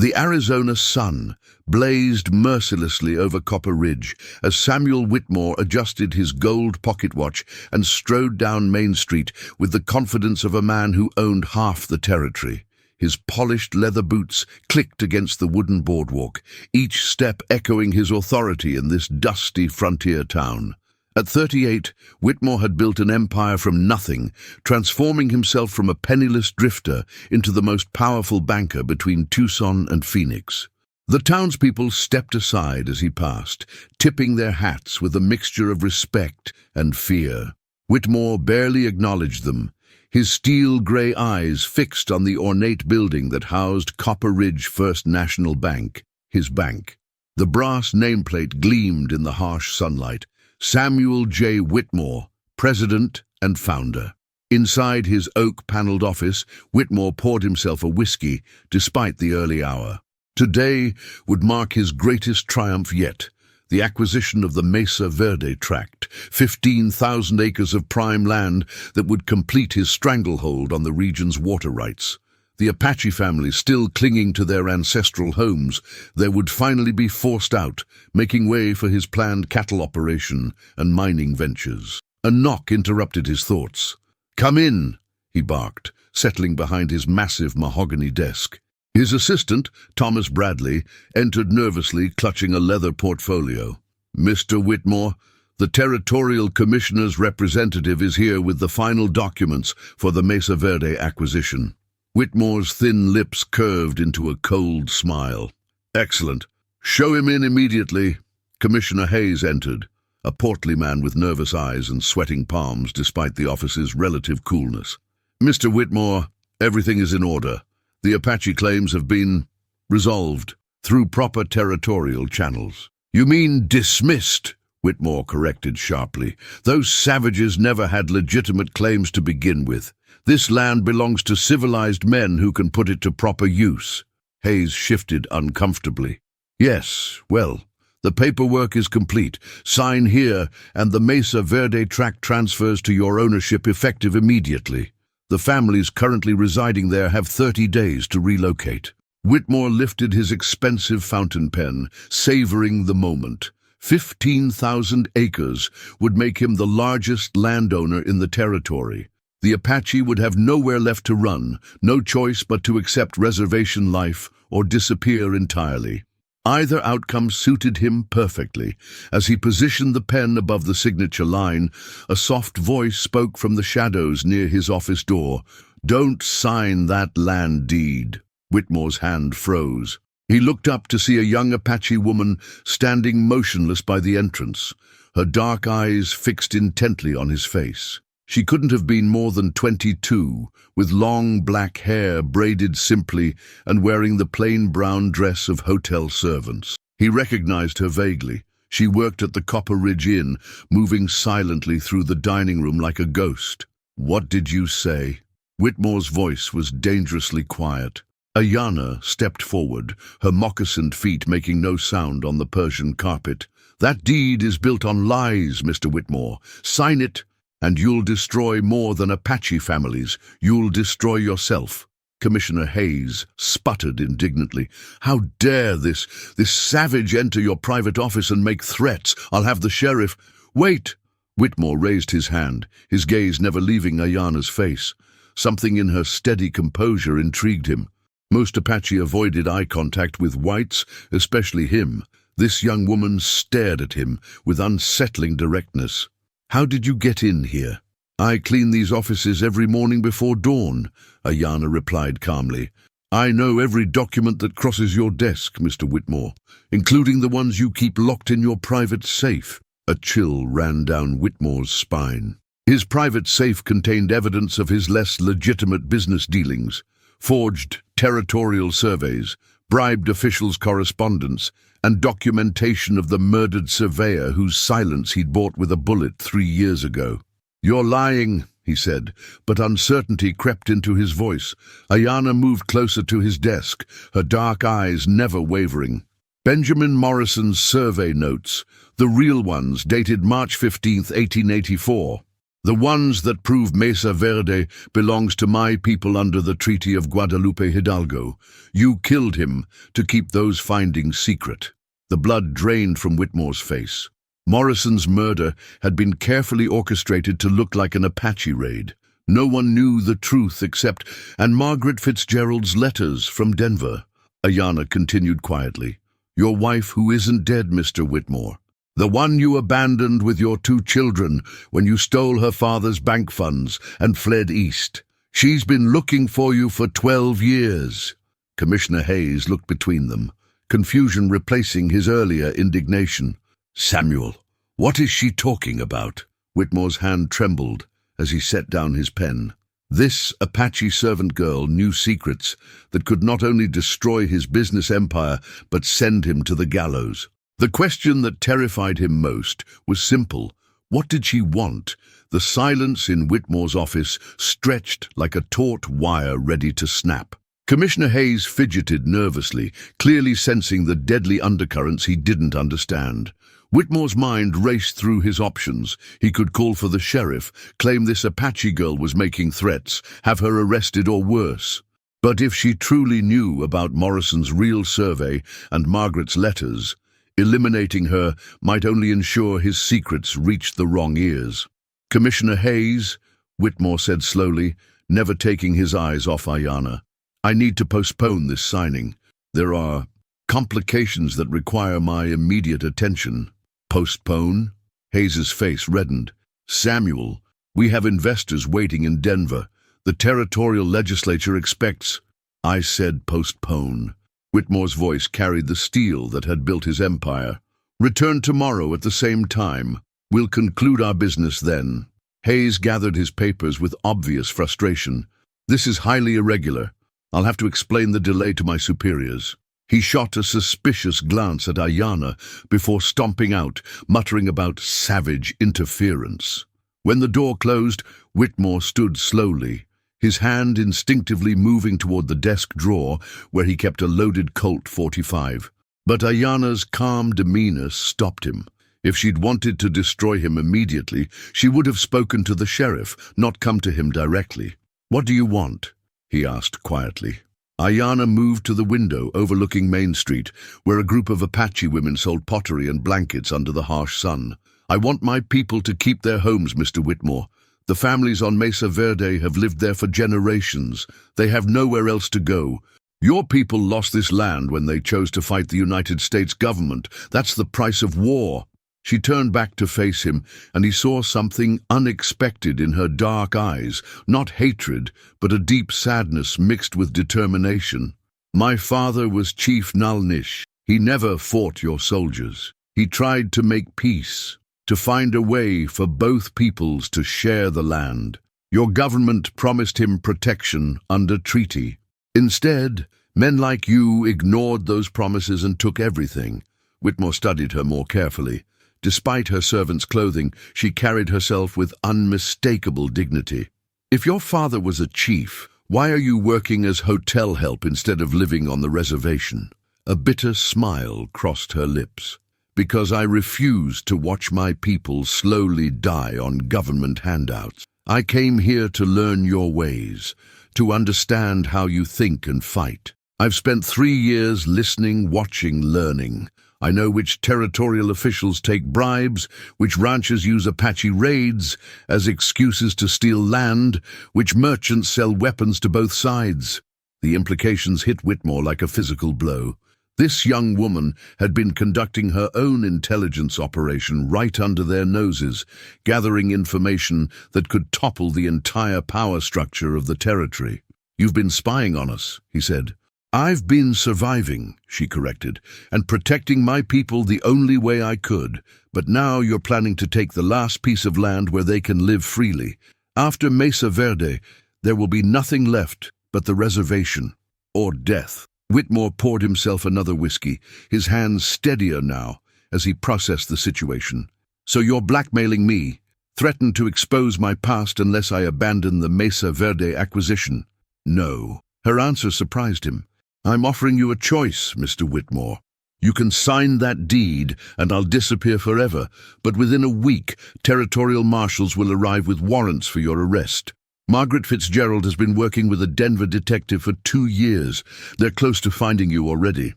The Arizona sun blazed mercilessly over Copper Ridge as Samuel Whitmore adjusted his gold pocket watch and strode down Main Street with the confidence of a man who owned half the territory. His polished leather boots clicked against the wooden boardwalk, each step echoing his authority in this dusty frontier town. At 38, Whitmore had built an empire from nothing, transforming himself from a penniless drifter into the most powerful banker between Tucson and Phoenix. The townspeople stepped aside as he passed, tipping their hats with a mixture of respect and fear. Whitmore barely acknowledged them, his steel-gray eyes fixed on the ornate building that housed Copper Ridge First National Bank, his bank. The brass nameplate gleamed in the harsh sunlight. Samuel J. Whitmore, president and founder. Inside his oak-paneled office, Whitmore poured himself a whiskey, despite the early hour. Today would mark his greatest triumph yet, the acquisition of the Mesa Verde tract, 15,000 acres of prime land that would complete his stranglehold on the region's water rights. The Apache family still clinging to their ancestral homes, there would finally be forced out, making way for his planned cattle operation and mining ventures. A knock interrupted his thoughts. "Come in," he barked, settling behind his massive mahogany desk. His assistant, Thomas Bradley, entered nervously, clutching a leather portfolio. "Mr. Whitmore, the Territorial Commissioner's representative is here with the final documents for the Mesa Verde acquisition." Whitmore's thin lips curved into a cold smile. "Excellent. Show him in immediately." Commissioner Hayes entered, a portly man with nervous eyes and sweating palms despite the office's relative coolness. "Mr. Whitmore, everything is in order. The Apache claims have been resolved through proper territorial channels." "You mean dismissed?" Whitmore corrected sharply. "Those savages never had legitimate claims to begin with. This land belongs to civilized men who can put it to proper use." Hayes shifted uncomfortably. "Yes, well, the paperwork is complete. Sign here, and the Mesa Verde tract transfers to your ownership effective immediately. The families currently residing there have 30 days to relocate." Whitmore lifted his expensive fountain pen, savoring the moment. 15,000 acres would make him the largest landowner in the territory. The Apache would have nowhere left to run, no choice but to accept reservation life or disappear entirely. Either outcome suited him perfectly. As he positioned the pen above the signature line, a soft voice spoke from the shadows near his office door. "Don't sign that land deed." Whitmore's hand froze. He looked up to see a young Apache woman standing motionless by the entrance, her dark eyes fixed intently on his face. She couldn't have been more than 22, with long black hair braided simply and wearing the plain brown dress of hotel servants. He recognized her vaguely. She worked at the Copper Ridge Inn, moving silently through the dining room like a ghost. "What did you say?" Whitmore's voice was dangerously quiet. Aiyana stepped forward, her moccasined feet making no sound on the Persian carpet. "That deed is built on lies, Mr. Whitmore. Sign it, and you'll destroy more than Apache families. You'll destroy yourself." Commissioner Hayes sputtered indignantly. "How dare this savage enter your private office and make threats? I'll have the sheriff—" "Wait!" Whitmore raised his hand, his gaze never leaving Aiyana's face. Something in her steady composure intrigued him. Most Apache avoided eye contact with whites, especially him. This young woman stared at him with unsettling directness. "How did you get in here?" "I clean these offices every morning before dawn," Aiyana replied calmly. "I know every document that crosses your desk, Mr. Whitmore, including the ones you keep locked in your private safe." A chill ran down Whitmore's spine. His private safe contained evidence of his less legitimate business dealings, forged territorial surveys, bribed officials' correspondence, and documentation of the murdered surveyor whose silence he'd bought with a bullet 3 years ago. "You're lying," he said, but uncertainty crept into his voice. Aiyana moved closer to his desk, her dark eyes never wavering. "Benjamin Morrison's survey notes, the real ones dated March 15, 1884. The ones that prove Mesa Verde belongs to my people under the Treaty of Guadalupe Hidalgo. You killed him to keep those findings secret." The blood drained from Whitmore's face. Morrison's murder had been carefully orchestrated to look like an Apache raid. No one knew the truth except Margaret Fitzgerald's letters from Denver. Aiyana continued quietly. "Your wife who isn't dead, Mr. Whitmore. The one you abandoned with your 2 children when you stole her father's bank funds and fled east. She's been looking for you for 12 years. Commissioner Hayes looked between them, confusion replacing his earlier indignation. "Samuel, what is she talking about?" Whitmore's hand trembled as he set down his pen. This Apache servant girl knew secrets that could not only destroy his business empire but send him to the gallows. The question that terrified him most was simple. What did she want? The silence in Whitmore's office stretched like a taut wire ready to snap. Commissioner Hayes fidgeted nervously, clearly sensing the deadly undercurrents he didn't understand. Whitmore's mind raced through his options. He could call for the sheriff, claim this Apache girl was making threats, have her arrested or worse. But if she truly knew about Morrison's real survey and Margaret's letters, eliminating her might only ensure his secrets reached the wrong ears. "Commissioner Hayes," Whitmore said slowly, never taking his eyes off Aiyana, "I need to postpone this signing. There are complications that require my immediate attention." "Postpone?" Hayes's face reddened. "Samuel, we have investors waiting in Denver. The territorial legislature expects—" "I said postpone." Whitmore's voice carried the steel that had built his empire. "Return tomorrow at the same time. We'll conclude our business then." Hayes gathered his papers with obvious frustration. "This is highly irregular. I'll have to explain the delay to my superiors." He shot a suspicious glance at Aiyana before stomping out, muttering about savage interference. When the door closed, Whitmore stood slowly, his hand instinctively moving toward the desk drawer where he kept a loaded Colt .45. But Aiyana's calm demeanor stopped him. If she'd wanted to destroy him immediately, she would have spoken to the sheriff, not come to him directly. "What do you want?" he asked quietly. Aiyana moved to the window overlooking Main Street, where a group of Apache women sold pottery and blankets under the harsh sun. "I want my people to keep their homes, Mr. Whitmore. The families on Mesa Verde have lived there for generations. They have nowhere else to go. Your people lost this land when they chose to fight the United States government. That's the price of war." She turned back to face him, and he saw something unexpected in her dark eyes, not hatred, but a deep sadness mixed with determination. "My father was Chief Nalnish. He never fought your soldiers. He tried to make peace, to find a way for both peoples to share the land. Your government promised him protection under treaty. Instead, men like you ignored those promises and took everything." Whitmore studied her more carefully. Despite her servant's clothing, she carried herself with unmistakable dignity. "If your father was a chief, why are you working as hotel help instead of living on the reservation?" A bitter smile crossed her lips. "Because I refuse to watch my people slowly die on government handouts. I came here to learn your ways, to understand how you think and fight. I've spent 3 years listening, watching, learning. I know which territorial officials take bribes, which ranchers use Apache raids as excuses to steal land, which merchants sell weapons to both sides." The implications hit Whitmore like a physical blow. This young woman had been conducting her own intelligence operation right under their noses, gathering information that could topple the entire power structure of the territory. "You've been spying on us," he said. "I've been surviving," she corrected, "and protecting my people the only way I could. But now you're planning to take the last piece of land where they can live freely. After Mesa Verde, there will be nothing left but the reservation, or death." Whitmore poured himself another whiskey, his hands steadier now as he processed the situation. "So you're blackmailing me, threatened to expose my past unless I abandon the Mesa Verde acquisition?" "No." Her answer surprised him. "I'm offering you a choice, Mr. Whitmore. You can sign that deed and I'll disappear forever, but within a week, territorial marshals will arrive with warrants for your arrest. Margaret Fitzgerald has been working with a Denver detective for 2 years. They're close to finding you already."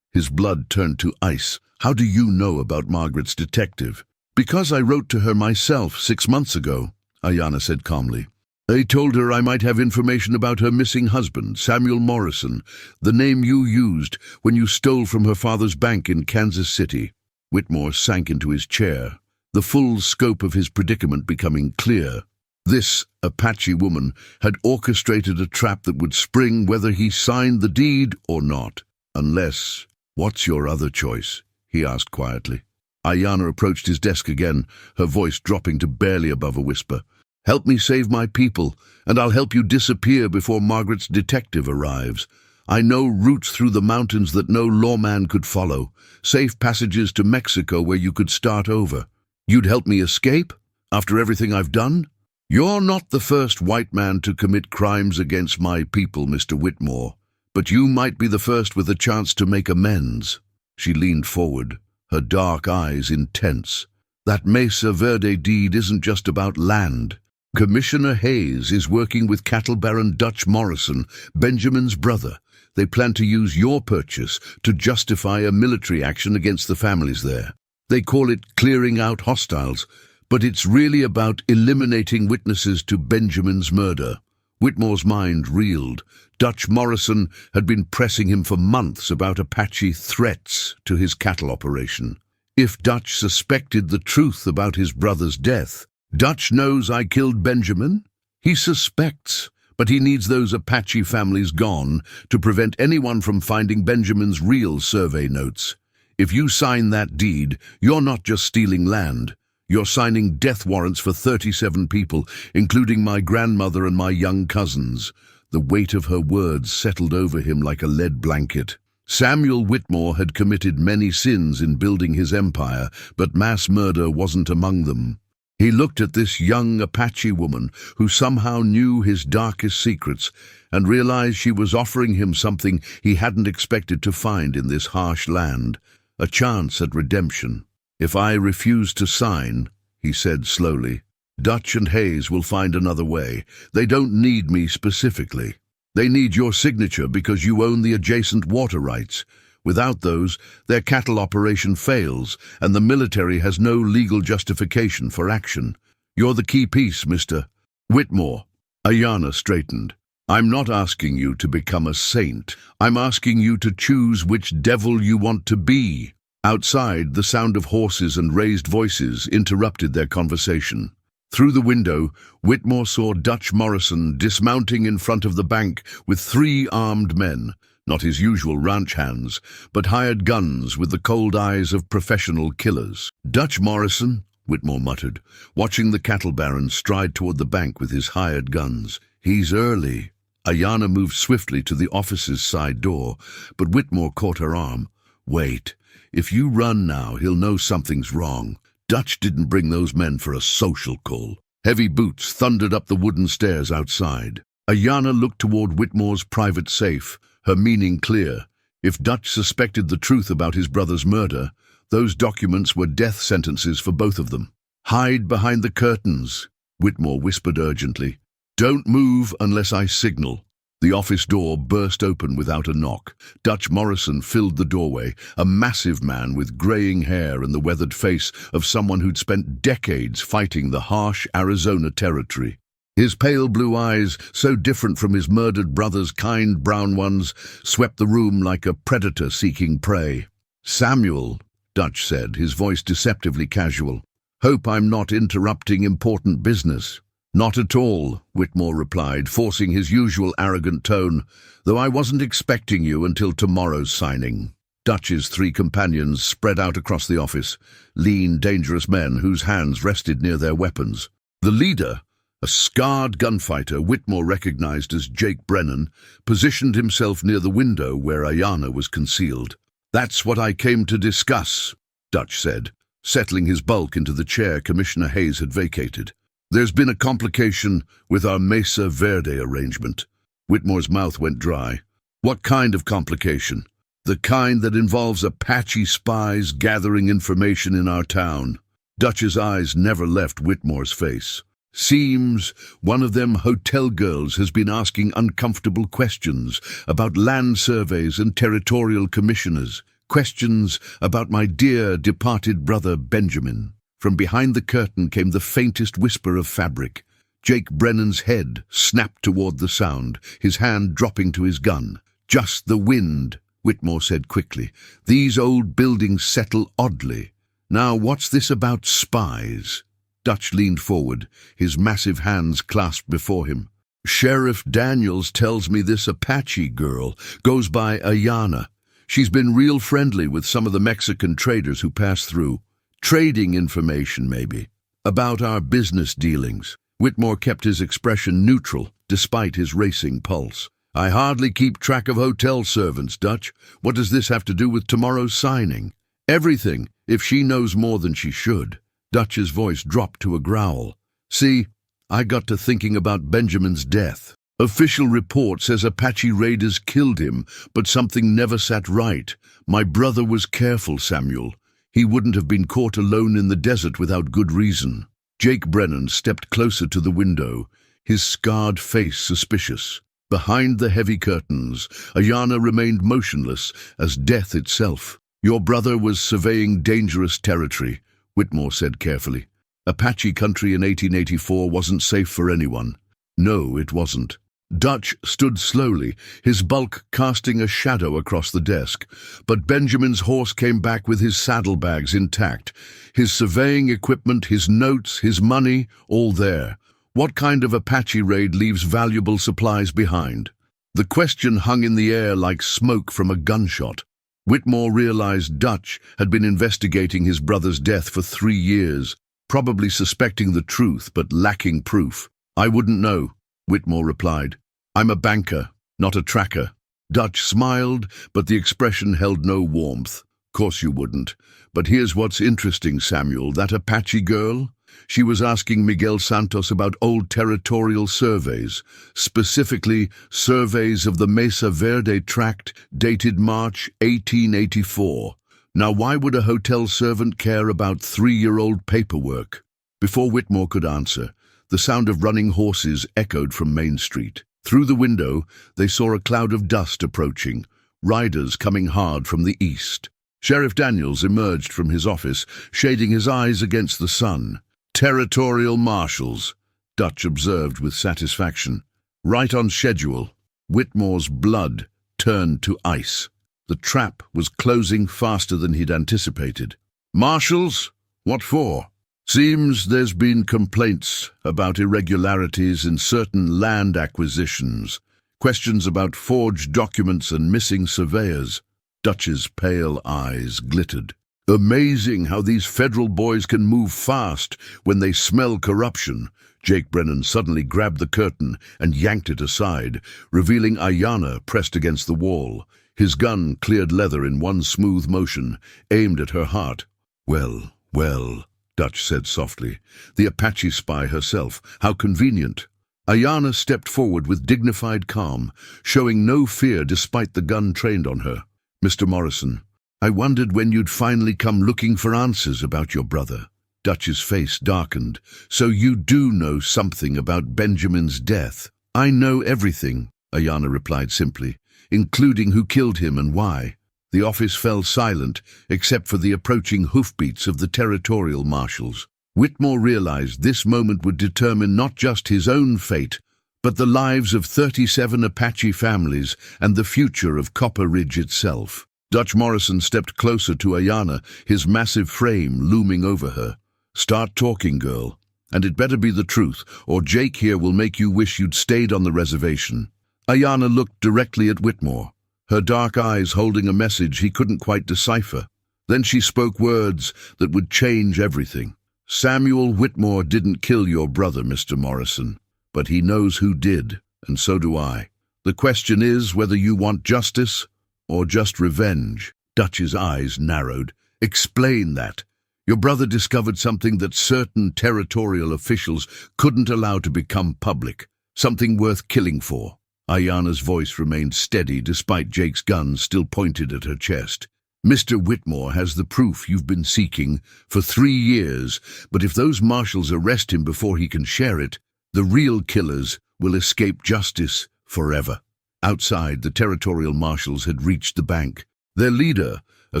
His blood turned to ice. "How do you know about Margaret's detective?" "Because I wrote to her myself 6 months ago," Aiyana said calmly. "I told her I might have information about her missing husband, Samuel Morrison, the name you used when you stole from her father's bank in Kansas City." Whitmore sank into his chair, the full scope of his predicament becoming clear. This Apache woman had orchestrated a trap that would spring whether he signed the deed or not. "Unless, what's your other choice?" he asked quietly. Aiyana approached his desk again, her voice dropping to barely above a whisper. "Help me save my people, and I'll help you disappear before Margaret's detective arrives. I know routes through the mountains that no lawman could follow, safe passages to Mexico where you could start over. You'd help me escape, after everything I've done? You're not the first white man to commit crimes against my people, Mr. Whitmore, but you might be the first with a chance to make amends." She leaned forward, her dark eyes intense. "That Mesa Verde deed isn't just about land. Commissioner Hayes is working with cattle baron Dutch Morrison, Benjamin's brother. They plan to use your purchase to justify a military action against the families there. They call it clearing out hostiles, but it's really about eliminating witnesses to Benjamin's murder." Whitmore's mind reeled. Dutch Morrison had been pressing him for months about Apache threats to his cattle operation. If Dutch suspected the truth about his brother's death, "Dutch knows I killed Benjamin? He suspects, but he needs those Apache families gone to prevent anyone from finding Benjamin's real survey notes. If you sign that deed, you're not just stealing land. You're signing death warrants for 37 people, including my grandmother and my young cousins." The weight of her words settled over him like a lead blanket. Samuel Whitmore had committed many sins in building his empire, but mass murder wasn't among them. He looked at this young Apache woman who somehow knew his darkest secrets and realized she was offering him something he hadn't expected to find in this harsh land, a chance at redemption. "If I refuse to sign," he said slowly, "Dutch and Hayes will find another way. They don't need me specifically. They need your signature because you own the adjacent water rights. Without those, their cattle operation fails, and the military has no legal justification for action. You're the key piece, Mr. Whitmore." Aiyana straightened. "I'm not asking you to become a saint. I'm asking you to choose which devil you want to be." Outside, the sound of horses and raised voices interrupted their conversation. Through the window, Whitmore saw Dutch Morrison dismounting in front of the bank with 3 armed men. Not his usual ranch hands, but hired guns with the cold eyes of professional killers. "Dutch Morrison," Whitmore muttered, watching the cattle baron stride toward the bank with his hired guns. "He's early." Aiyana moved swiftly to the office's side door, but Whitmore caught her arm. "Wait. If you run now, he'll know something's wrong. Dutch didn't bring those men for a social call." Heavy boots thundered up the wooden stairs outside. Aiyana looked toward Whitmore's private safe, her meaning clear. If Dutch suspected the truth about his brother's murder, those documents were death sentences for both of them. "Hide behind the curtains," Whitmore whispered urgently. "Don't move unless I signal." The office door burst open without a knock. Dutch Morrison filled the doorway, a massive man with graying hair and the weathered face of someone who'd spent decades fighting the harsh Arizona territory. His pale blue eyes, so different from his murdered brother's kind brown ones, swept the room like a predator seeking prey. "Samuel," Dutch said, his voice deceptively casual. "Hope I'm not interrupting important business." "Not at all," Whitmore replied, forcing his usual arrogant tone, "though I wasn't expecting you until tomorrow's signing." Dutch's 3 companions spread out across the office, lean, dangerous men whose hands rested near their weapons. The leader, a scarred gunfighter Whitmore recognized as Jake Brennan, positioned himself near the window where Aiyana was concealed. "That's what I came to discuss," Dutch said, settling his bulk into the chair Commissioner Hayes had vacated. "There's been a complication with our Mesa Verde arrangement." Whitmore's mouth went dry. "What kind of complication?" The kind that involves Apache spies gathering information in our town. Dutch's eyes never left Whitmore's face. Seems one of them hotel girls has been asking uncomfortable questions about land surveys and territorial commissioners. Questions about my dear departed brother Benjamin. From behind the curtain came the faintest whisper of fabric. Jake Brennan's head snapped toward the sound, his hand dropping to his gun. Just the wind, Whitmore said quickly. These old buildings settle oddly. Now what's this about spies? Dutch leaned forward, his massive hands clasped before him. Sheriff Daniels tells me this Apache girl goes by Aiyana. She's been real friendly with some of the Mexican traders who pass through. Trading information, maybe. About our business dealings. Whitmore kept his expression neutral, despite his racing pulse. I hardly keep track of hotel servants, Dutch. What does this have to do with tomorrow's signing? Everything, if she knows more than she should. Dutch's voice dropped to a growl. See, I got to thinking about Benjamin's death. Official report says Apache raiders killed him, but something never sat right. My brother was careful, Samuel. He wouldn't have been caught alone in the desert without good reason. Jake Brennan stepped closer to the window, his scarred face suspicious. Behind the heavy curtains, Aiyana remained motionless as death itself. Your brother was surveying dangerous territory, Whitmore said carefully. Apache country in 1884 wasn't safe for anyone. No, it wasn't. Dutch stood slowly, his bulk casting a shadow across the desk. But Benjamin's horse came back with his saddlebags intact. His surveying equipment, his notes, his money, all there. What kind of Apache raid leaves valuable supplies behind? The question hung in the air like smoke from a gunshot. Whitmore realized Dutch had been investigating his brother's death for 3 years, probably suspecting the truth but lacking proof. I wouldn't know, Whitmore replied. I'm a banker, not a tracker. Dutch smiled, but the expression held no warmth. Course you wouldn't. But here's what's interesting, Samuel. That Apache girl? She was asking Miguel Santos about old territorial surveys, specifically surveys of the Mesa Verde tract dated March 1884. Now why would a hotel servant care about 3-year-old paperwork? Before Whitmore could answer, the sound of running horses echoed from Main Street. Through the window, they saw a cloud of dust approaching, riders coming hard from the east. Sheriff Daniels emerged from his office, shading his eyes against the sun. Territorial marshals, Dutch observed with satisfaction. Right on schedule. Whitmore's blood turned to ice. The trap was closing faster than he'd anticipated. Marshals? What for? Seems there's been complaints about irregularities in certain land acquisitions, questions about forged documents and missing surveyors. Dutch's pale eyes glittered. Amazing how these federal boys can move fast when they smell corruption. Jake Brennan suddenly grabbed the curtain and yanked it aside, revealing Aiyana pressed against the wall. His gun cleared leather in one smooth motion, aimed at her heart. Well, well, Dutch said softly. The Apache spy herself. How convenient. Aiyana stepped forward with dignified calm, showing no fear despite the gun trained on her. Mr. Morrison, I wondered when you'd finally come looking for answers about your brother. Dutch's face darkened. So you do know something about Benjamin's death? I know everything, Aiyana replied simply, including who killed him and why. The office fell silent, except for the approaching hoofbeats of the territorial marshals. Whitmore realized this moment would determine not just his own fate, but the lives of 37 Apache families and the future of Copper Ridge itself. Dutch Morrison stepped closer to Aiyana, his massive frame looming over her. Start talking, girl. And it better be the truth, or Jake here will make you wish you'd stayed on the reservation. Aiyana looked directly at Whitmore, her dark eyes holding a message he couldn't quite decipher. Then she spoke words that would change everything. Samuel Whitmore didn't kill your brother, Mr. Morrison, but he knows who did, and so do I. The question is whether you want justice or just revenge. Dutch's eyes narrowed. Explain that. Your brother discovered something that certain territorial officials couldn't allow to become public, something worth killing for. Aiyana's voice remained steady despite Jake's gun still pointed at her chest. "Mr. Whitmore has the proof you've been seeking for 3 years, but if those marshals arrest him before he can share it, the real killers will escape justice forever." Outside, the territorial marshals had reached the bank. Their leader, a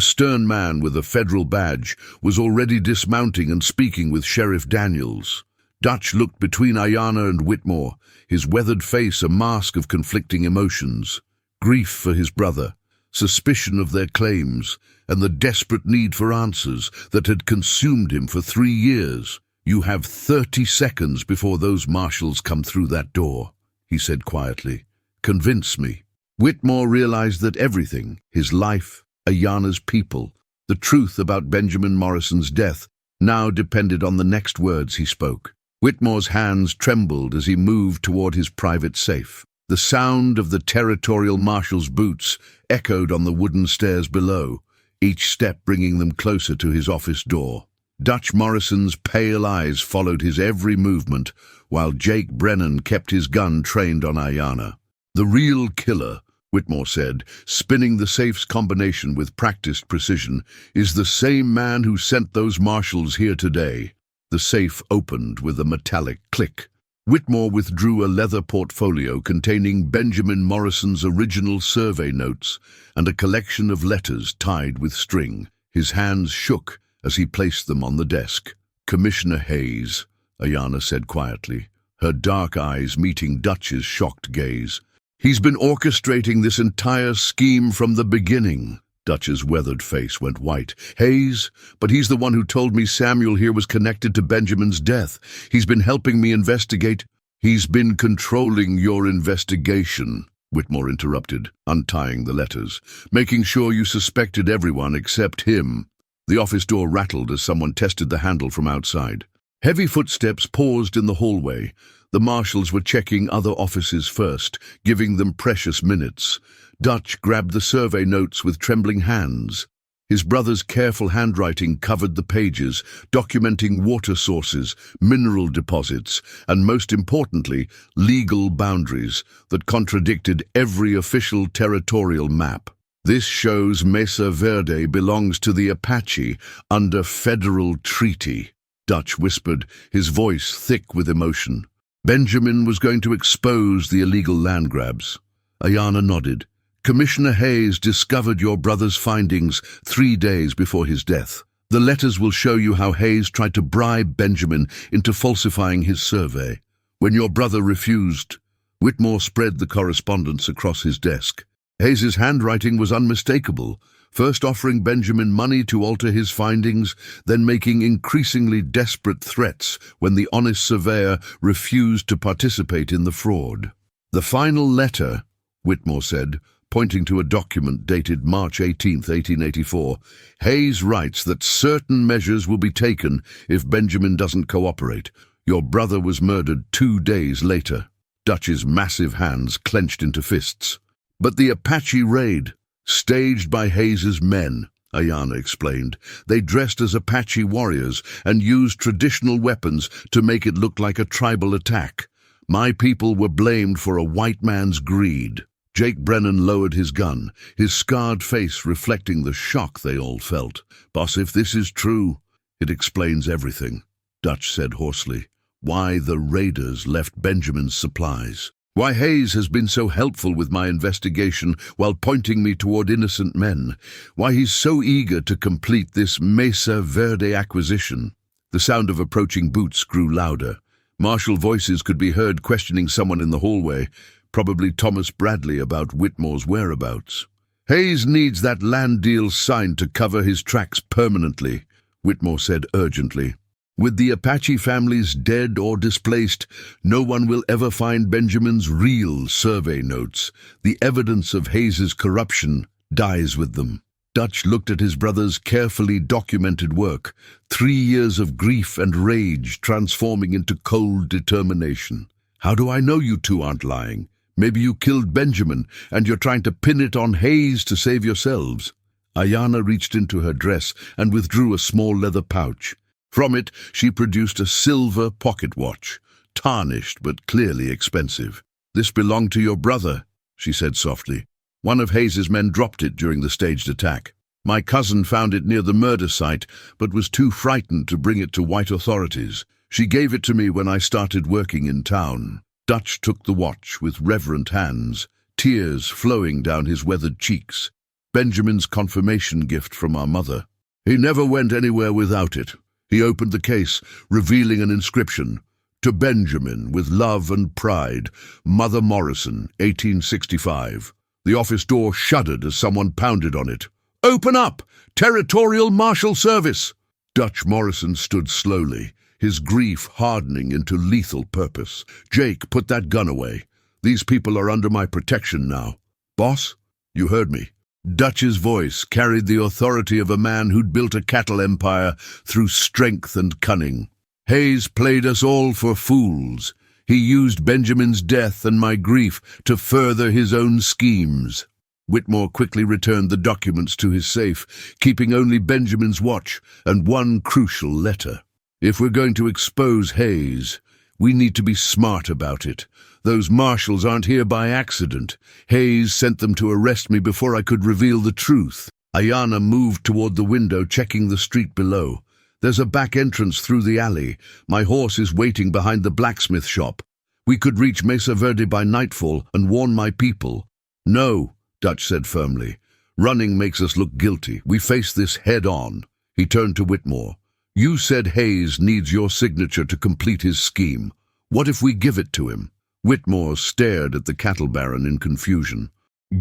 stern man with a federal badge, was already dismounting and speaking with Sheriff Daniels. Dutch looked between Aiyana and Whitmore, his weathered face a mask of conflicting emotions. Grief for his brother, suspicion of their claims, and the desperate need for answers that had consumed him for 3 years. "You have 30 seconds before those marshals come through that door," he said quietly. "Convince me." Whitmore realized that everything, his life, Aiyana's people, the truth about Benjamin Morrison's death, now depended on the next words he spoke. Whitmore's hands trembled as he moved toward his private safe. The sound of the territorial marshal's boots echoed on the wooden stairs below, each step bringing them closer to his office door. Dutch Morrison's pale eyes followed his every movement, while Jake Brennan kept his gun trained on Aiyana. "The real killer," Whitmore said, spinning the safe's combination with practiced precision, "is the same man who sent those marshals here today." The safe opened with a metallic click. Whitmore withdrew a leather portfolio containing Benjamin Morrison's original survey notes and a collection of letters tied with string. His hands shook as he placed them on the desk. "Commissioner Hayes," Aiyana said quietly, her dark eyes meeting Dutch's shocked gaze. "He's been orchestrating this entire scheme from the beginning." Dutch's weathered face went white. "Hayes? But he's the one who told me Samuel here was connected to Benjamin's death. He's been helping me investigate." "He's been controlling your investigation," Whitmore interrupted, untying the letters, "making sure you suspected everyone except him." The office door rattled as someone tested the handle from outside. Heavy footsteps paused in the hallway. The marshals were checking other offices first, giving them precious minutes. Dutch grabbed the survey notes with trembling hands. His brother's careful handwriting covered the pages, documenting water sources, mineral deposits, and most importantly, legal boundaries that contradicted every official territorial map. "This shows Mesa Verde belongs to the Apache under federal treaty," Dutch whispered, his voice thick with emotion. Benjamin was going to expose the illegal land grabs. Aiyana nodded. "Commissioner Hayes discovered your brother's findings 3 days before his death. The letters will show you how Hayes tried to bribe Benjamin into falsifying his survey. When your brother refused," Whitmore spread the correspondence across his desk. "Hayes's handwriting was unmistakable, first offering Benjamin money to alter his findings, then making increasingly desperate threats when the honest surveyor refused to participate in the fraud." "The final letter," Whitmore said, pointing to a document dated March 18, 1884, "Hayes writes that certain measures will be taken if Benjamin doesn't cooperate. Your brother was murdered 2 days later." Dutch's massive hands clenched into fists. "But the Apache raid, staged by Hayes's men," Aiyana explained. "They dressed as Apache warriors and used traditional weapons to make it look like a tribal attack. My people were blamed for a white man's greed." Jake Brennan lowered his gun, his scarred face reflecting the shock they all felt. "Boss, if this is true, it explains everything," Dutch said hoarsely. "Why the raiders left Benjamin's supplies. Why Hayes has been so helpful with my investigation while pointing me toward innocent men. Why he's so eager to complete this Mesa Verde acquisition." The sound of approaching boots grew louder. Martial voices could be heard questioning someone in the hallway, probably Thomas Bradley about Whitmore's whereabouts. "Hayes needs that land deal signed to cover his tracks permanently," Whitmore said urgently. "With the Apache families dead or displaced, no one will ever find Benjamin's real survey notes. The evidence of Hayes's corruption dies with them." Dutch looked at his brother's carefully documented work, 3 years of grief and rage transforming into cold determination. "How do I know you two aren't lying? Maybe you killed Benjamin, and you're trying to pin it on Hayes to save yourselves." Aiyana reached into her dress and withdrew a small leather pouch. From it, she produced a silver pocket watch, tarnished but clearly expensive. "This belonged to your brother," she said softly. "One of Hayes's men dropped it during the staged attack. My cousin found it near the murder site, but was too frightened to bring it to white authorities. She gave it to me when I started working in town." Dutch took the watch with reverent hands, tears flowing down his weathered cheeks. "Benjamin's confirmation gift from our mother. He never went anywhere without it." He opened the case, revealing an inscription. "To Benjamin, with love and pride, Mother Morrison, 1865. The office door shuddered as someone pounded on it. "Open up! Territorial Marshal Service!" Dutch Morrison stood slowly, his grief hardening into lethal purpose. "Jake, put that gun away. These people are under my protection now." "Boss, you heard me." Dutch's voice carried the authority of a man who'd built a cattle empire through strength and cunning. "Hayes played us all for fools. He used Benjamin's death and my grief to further his own schemes." Whitmore quickly returned the documents to his safe, keeping only Benjamin's watch and one crucial letter. "If we're going to expose Hayes, we need to be smart about it. Those marshals aren't here by accident. Hayes sent them to arrest me before I could reveal the truth." Aiyana moved toward the window, checking the street below. "There's a back entrance through the alley. My horse is waiting behind the blacksmith shop. We could reach Mesa Verde by nightfall and warn my people." "No," Dutch said firmly. "Running makes us look guilty. We face this head on." He turned to Whitmore. "You said Hayes needs your signature to complete his scheme. What if we give it to him?" Whitmore stared at the cattle baron in confusion.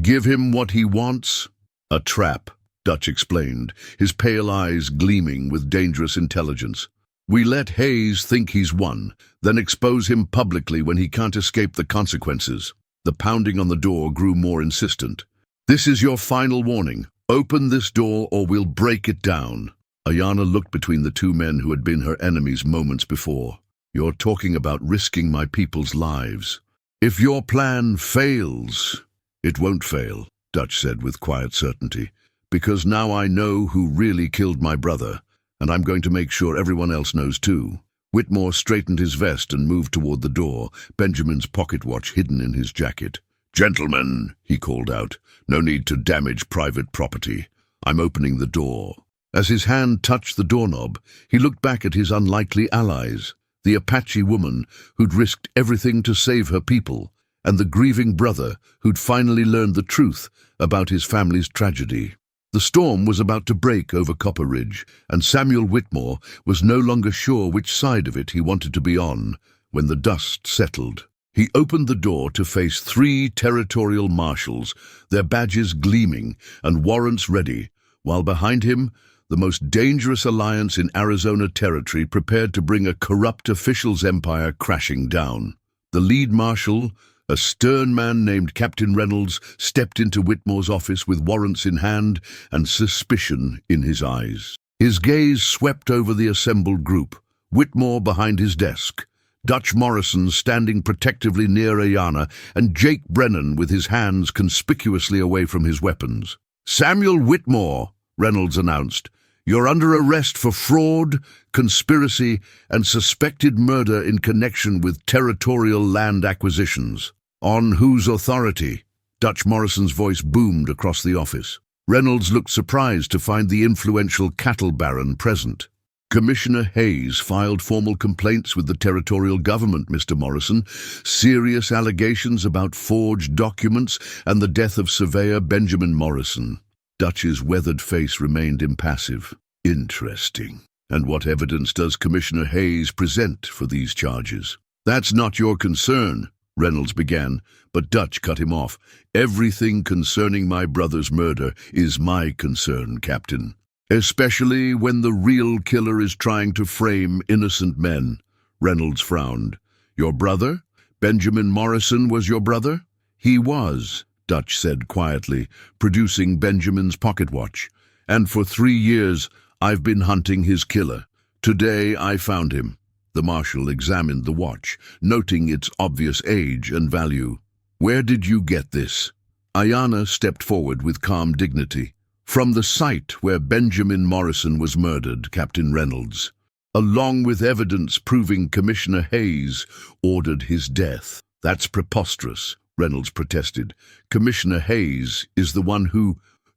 "Give him what he wants?" "A trap," Dutch explained, his pale eyes gleaming with dangerous intelligence. "We let Hayes think he's won, then expose him publicly when he can't escape the consequences." The pounding on the door grew more insistent. "This is your final warning. Open this door or we'll break it down." Aiyana looked between the two men who had been her enemies moments before. "You're talking about risking my people's lives. If your plan fails—" "It won't fail," Dutch said with quiet certainty, "because now I know who really killed my brother, and I'm going to make sure everyone else knows too." Whitmore straightened his vest and moved toward the door, Benjamin's pocket watch hidden in his jacket. "Gentlemen," he called out, "no need to damage private property. I'm opening the door." As his hand touched the doorknob, he looked back at his unlikely allies, the Apache woman who'd risked everything to save her people, and the grieving brother who'd finally learned the truth about his family's tragedy. The storm was about to break over Copper Ridge, and Samuel Whitmore was no longer sure which side of it he wanted to be on when the dust settled. He opened the door to face 3 territorial marshals, their badges gleaming and warrants ready, while behind him, the most dangerous alliance in Arizona territory prepared to bring a corrupt official's empire crashing down. The lead marshal, a stern man named Captain Reynolds, stepped into Whitmore's office with warrants in hand and suspicion in his eyes. His gaze swept over the assembled group, Whitmore behind his desk, Dutch Morrison standing protectively near Aiyana, and Jake Brennan with his hands conspicuously away from his weapons. "Samuel Whitmore," Reynolds announced, "you're under arrest for fraud, conspiracy, and suspected murder in connection with territorial land acquisitions." "On whose authority?" Dutch Morrison's voice boomed across the office. Reynolds looked surprised to find the influential cattle baron present. "Commissioner Hayes filed formal complaints with the territorial government, Mr. Morrison. Serious allegations about forged documents and the death of surveyor Benjamin Morrison." Dutch's weathered face remained impassive. "Interesting. And what evidence does Commissioner Hayes present for these charges?" "That's not your concern," Reynolds began, but Dutch cut him off. "Everything concerning my brother's murder is my concern, Captain. Especially when the real killer is trying to frame innocent men." Reynolds frowned. "Your brother? Benjamin Morrison was your brother?" "He was," Dutch said quietly, producing Benjamin's pocket watch. "And for 3 years, I've been hunting his killer. Today, I found him." The marshal examined the watch, noting its obvious age and value. "Where did you get this?" Aiyana stepped forward with calm dignity. "From the site where Benjamin Morrison was murdered, Captain Reynolds, along with evidence proving Commissioner Hayes ordered his death." That's preposterous, Reynolds protested. Commissioner Hayes is the one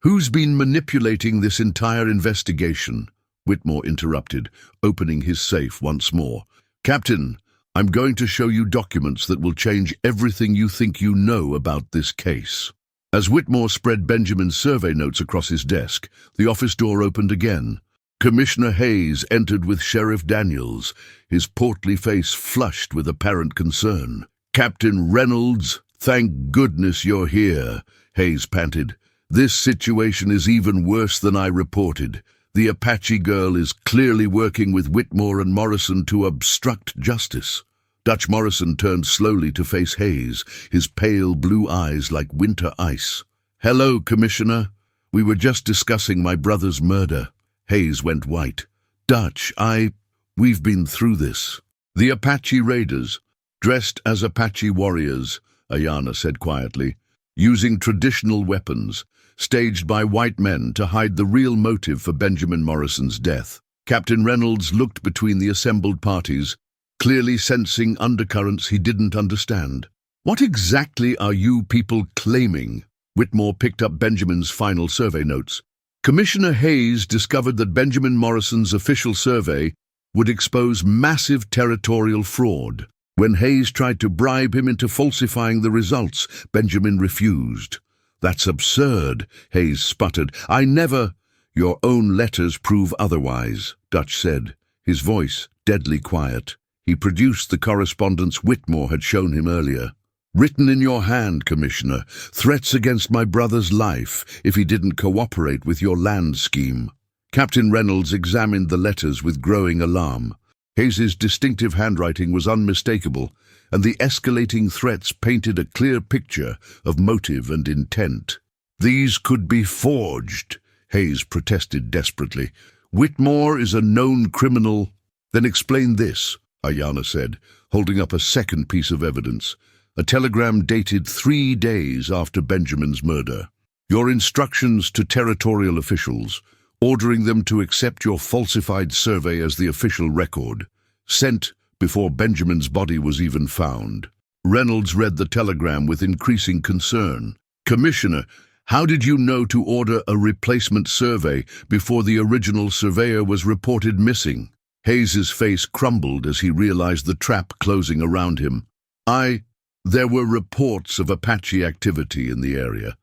who's been manipulating this entire investigation, Whitmore interrupted, opening his safe once more. Captain, I'm going to show you documents that will change everything you think you know about this case. As Whitmore spread Benjamin's survey notes across his desk, the office door opened again. Commissioner Hayes entered with Sheriff Daniels, his portly face flushed with apparent concern. Captain Reynolds, thank goodness you're here, Hayes panted. This situation is even worse than I reported. The Apache girl is clearly working with Whitmore and Morrison to obstruct justice. Dutch Morrison turned slowly to face Hayes, his pale blue eyes like winter ice. Hello, Commissioner. We were just discussing my brother's murder. Hayes went white. Dutch, we've been through this. The Apache raiders, dressed as Apache warriors, Aiyana said quietly, using traditional weapons, staged by white men to hide the real motive for Benjamin Morrison's death. Captain Reynolds looked between the assembled parties, clearly sensing undercurrents he didn't understand. What exactly are you people claiming? Whitmore picked up Benjamin's final survey notes. Commissioner Hayes discovered that Benjamin Morrison's official survey would expose massive territorial fraud. When Hayes tried to bribe him into falsifying the results, Benjamin refused. That's absurd, Hayes sputtered. I never— Your own letters prove otherwise, Dutch said, his voice deadly quiet. He produced the correspondence Whitmore had shown him earlier. Written in your hand, Commissioner, threats against my brother's life if he didn't cooperate with your land scheme. Captain Reynolds examined the letters with growing alarm. Hayes's distinctive handwriting was unmistakable, and the escalating threats painted a clear picture of motive and intent. These could be forged, Hayes protested desperately. Whitmore is a known criminal. Then explain this, Aiyana said, holding up a second piece of evidence. A telegram dated 3 days after Benjamin's murder. Your instructions to territorial officials, ordering them to accept your falsified survey as the official record, sent before Benjamin's body was even found. Reynolds read the telegram with increasing concern. Commissioner, how did you know to order a replacement survey before the original surveyor was reported missing? Hayes's face crumbled as he realized the trap closing around him. There were reports of Apache activity in the area.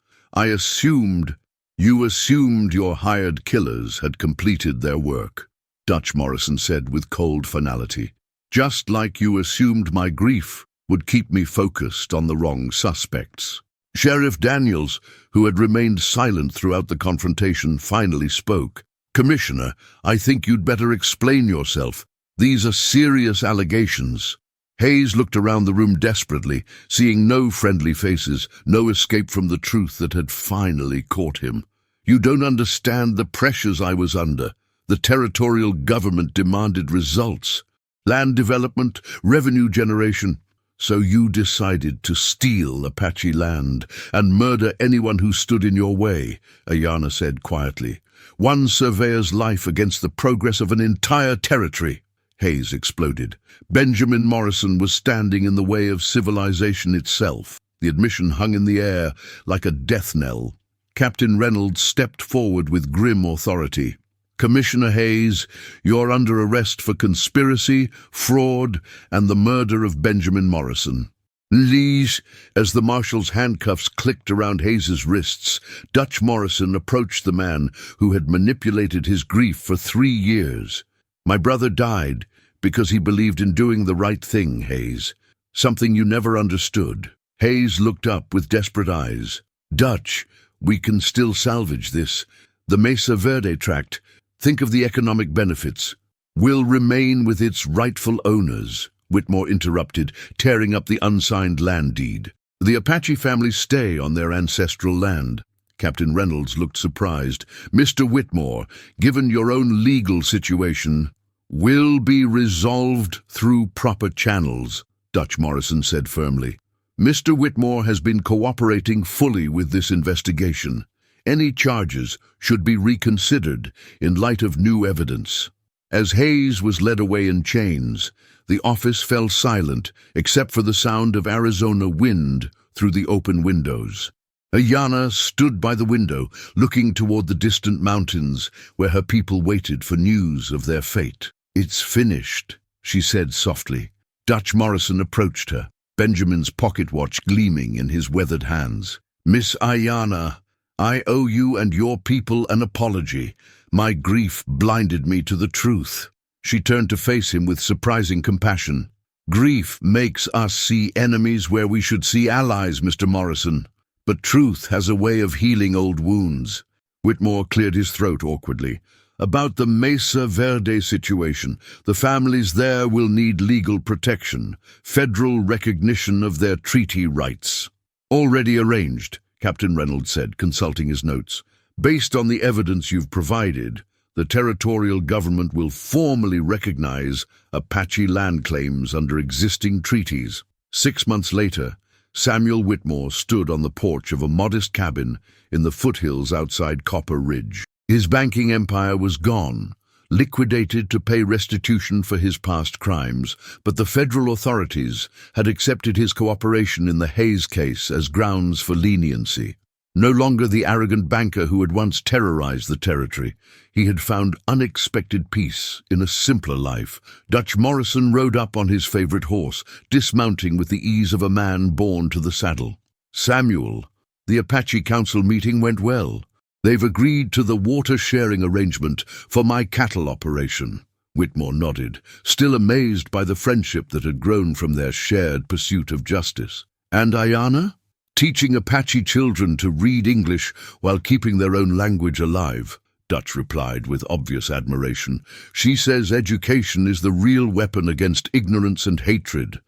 You assumed your hired killers had completed their work, Dutch Morrison said with cold finality. Just like you assumed my grief would keep me focused on the wrong suspects. Sheriff Daniels, who had remained silent throughout the confrontation, finally spoke. Commissioner, I think you'd better explain yourself. These are serious allegations. Hayes looked around the room desperately, seeing no friendly faces, no escape from the truth that had finally caught him. You don't understand the pressures I was under. The territorial government demanded results. Land development, revenue generation. So you decided to steal Apache land and murder anyone who stood in your way, Aiyana said quietly. One surveyor's life against the progress of an entire territory. Hayes exploded. Benjamin Morrison was standing in the way of civilization itself. The admission hung in the air like a death knell. Captain Reynolds stepped forward with grim authority. Commissioner Hayes, you're under arrest for conspiracy, fraud, and the murder of Benjamin Morrison. Please, as the marshal's handcuffs clicked around Hayes's wrists, Dutch Morrison approached the man who had manipulated his grief for 3 years. My brother died because he believed in doing the right thing, Hayes. Something you never understood. Hayes looked up with desperate eyes. Dutch, we can still salvage this. The Mesa Verde tract, think of the economic benefits, will remain with its rightful owners, Whitmore interrupted, tearing up the unsigned land deed. The Apache families stay on their ancestral land. Captain Reynolds looked surprised. Mr. Whitmore, given your own legal situation, will be resolved through proper channels, Dutch Morrison said firmly. Mr. Whitmore has been cooperating fully with this investigation. Any charges should be reconsidered in light of new evidence. As Hayes was led away in chains, the office fell silent except for the sound of Arizona wind through the open windows. Aiyana stood by the window, looking toward the distant mountains where her people waited for news of their fate. "It's finished," she said softly. Dutch Morrison approached her, Benjamin's pocket watch gleaming in his weathered hands. "Miss Aiyana, I owe you and your people an apology. My grief blinded me to the truth." She turned to face him with surprising compassion. "Grief makes us see enemies where we should see allies, Mr. Morrison. But truth has a way of healing old wounds." Whitmore cleared his throat awkwardly. "About the Mesa Verde situation, the families there will need legal protection, federal recognition of their treaty rights." "Already arranged," Captain Reynolds said, consulting his notes. "Based on the evidence you've provided, the territorial government will formally recognize Apache land claims under existing treaties." 6 months later, Samuel Whitmore stood on the porch of a modest cabin in the foothills outside Copper Ridge. His banking empire was gone, liquidated to pay restitution for his past crimes, but the federal authorities had accepted his cooperation in the Hayes case as grounds for leniency. No longer the arrogant banker who had once terrorized the territory, he had found unexpected peace in a simpler life. Dutch Morrison rode up on his favorite horse, dismounting with the ease of a man born to the saddle. "Samuel, the Apache Council meeting went well. They've agreed to the water-sharing arrangement for my cattle operation." Whitmore nodded, still amazed by the friendship that had grown from their shared pursuit of justice. "And Aiyana?" "Teaching Apache children to read English while keeping their own language alive," Dutch replied with obvious admiration. "She says education is the real weapon against ignorance and hatred."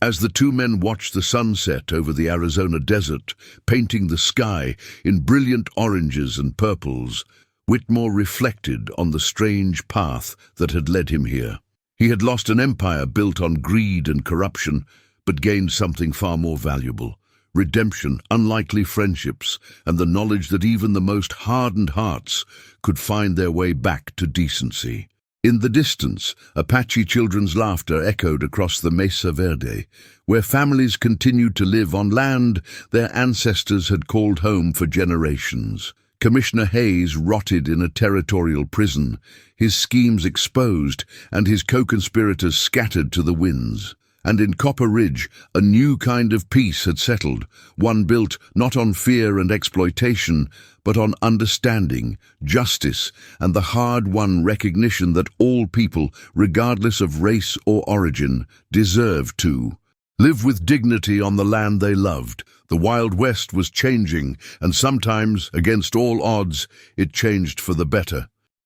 As the two men watched the sunset over the Arizona desert, painting the sky in brilliant oranges and purples, Whitmore reflected on the strange path that had led him here. He had lost an empire built on greed and corruption, but gained something far more valuable: redemption, unlikely friendships, and the knowledge that even the most hardened hearts could find their way back to decency. In the distance, Apache children's laughter echoed across the Mesa Verde, where families continued to live on land their ancestors had called home for generations. Commissioner Hayes rotted in a territorial prison, his schemes exposed and his co-conspirators scattered to the winds. And in Copper Ridge, a new kind of peace had settled, one built not on fear and exploitation, but on understanding, justice, and the hard-won recognition that all people, regardless of race or origin, deserved to live with dignity on the land they loved. The Wild West was changing, and sometimes, against all odds, it changed for the better.